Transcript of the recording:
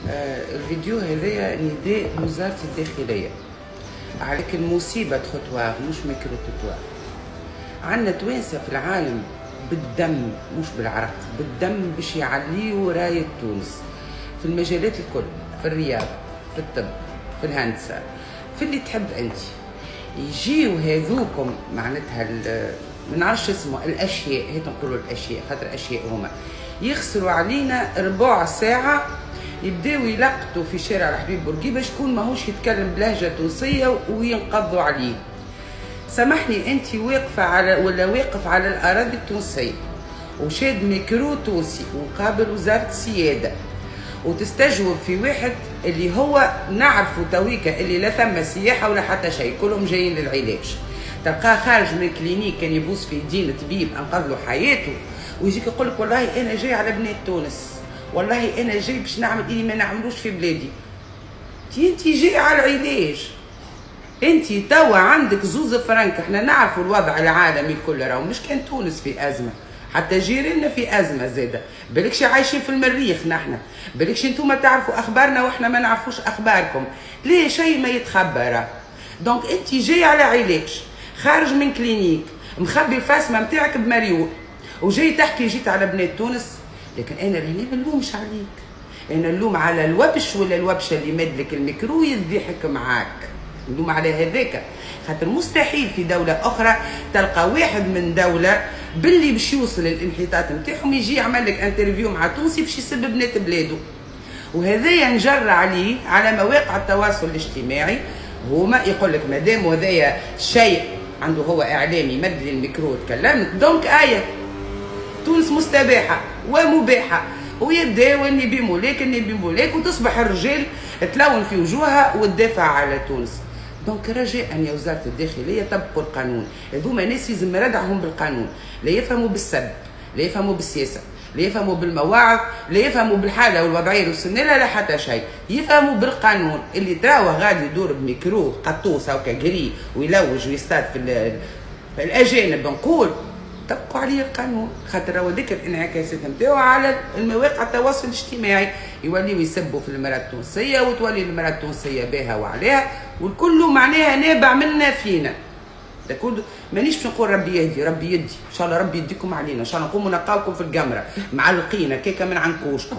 الفيديو هذايا نداء وزارة الداخلية على المصيبة تخطوار مش ميكرو تطوار. عندنا توانسة في العالم بالدم مش بالعرق، بالدم باش يعليوا راية تونس في المجالات الكل، في الرياضة، في الطب، في الهندسة، في اللي تحب انت. يجيو هذوكم معناتها ما نعرفش اسمه الاشياء، هيك نقولوا الاشياء خاطر اشياء هما يخسروا علينا ربع ساعة، يبداو يلقطوا في شارع الحبيب بورقيبه شكون ماهوش يتكلم بلهجه تونسيه وينقضوا عليه. سامحني انت واقفه على ولا واقف على الاراضي التونسيه وشاد ميكرو تونسي وقابل وزاره السياده وتستجوب في واحد اللي هو نعرفوا تويكا اللي لا ثم سياحه ولا حتى شيء، كلهم جايين للعلاج. تلقاه خارج من كلينيك كان يبوس في يدين طبيب انقذ له حياته ويجيك يقول لك والله انا جاي على بنات تونس، والله انا جاي باش نعمل اللي ما نعملوش في بلادي. انت جاي على العلاج، انت توا عندك زوز فرنك. احنا نعرفوا الوضع العالمي الكل راهو مش كان تونس في ازمه، حتى جيراننا في ازمه زاده، بالكش عايشين في المريخ نحن، بالكش انتم تعرفوا اخبارنا واحنا ما نعرفوش اخباركم. ليه شيء ما يتخبر؟ دونك انت جاي على علاج، خارج من كلينيك، مخبي الفاسمه نتاعك بمريول، وجاي تحكي جيت على بنات تونس. لكن انا راني ما نلومش عليك، انا نلوم على الوبش ولا الوبشه اللي مدلك الميكرو يضحك معاك، نلوم على هذاك. خاطر مستحيل في دوله اخرى تلقى واحد من دوله باللي باش يوصل للانحطاط نتاعهم يجي يعمل لك انترفيو مع تونسي باش يسب بنات بلاده. وهذايا نجر عليه على مواقع التواصل الاجتماعي، هما يقول لك مادام هذايا شيء عنده هو اعلامي مد لي الميكرو تكلم دونك تونس مستباحه ومباحه، ويبداو اني بمولاك اني بمولاك، وتصبح الرجال تلون في وجوهها وتدافع على تونس. دونك رجاء يا وزاره الداخليه طبقوا القانون، هذوما ناس يلزم ردعهم بالقانون، لا يفهموا بالسب، لا يفهموا بالسياسه، لا يفهموا بالمواعظ، لا يفهموا بالحاله والوضعيه اللي وصلنا لها لا حتى شيء، يفهموا بالقانون. اللي تراوه غادي يدور بميكرو قطوس هكا قري ويلوج ويستاد في الاجانب، نقول طبقوا عليه القانون. خاطر هو ذكر الانعكاسات نتاعو على المواقع التواصل الاجتماعي، يوليو يسبوا في المراه التونسيه وتولي المراه التونسيه باها وعليها، والكل معناها نابع منا فينا. تقول مانيش باش نقول ربي يهدي، ربي يدي ان شاء الله، ربي يديكم علينا ان شاء الله، نقوموا نلقاوكم في القمره معلقين كيكه من عنكوشكم.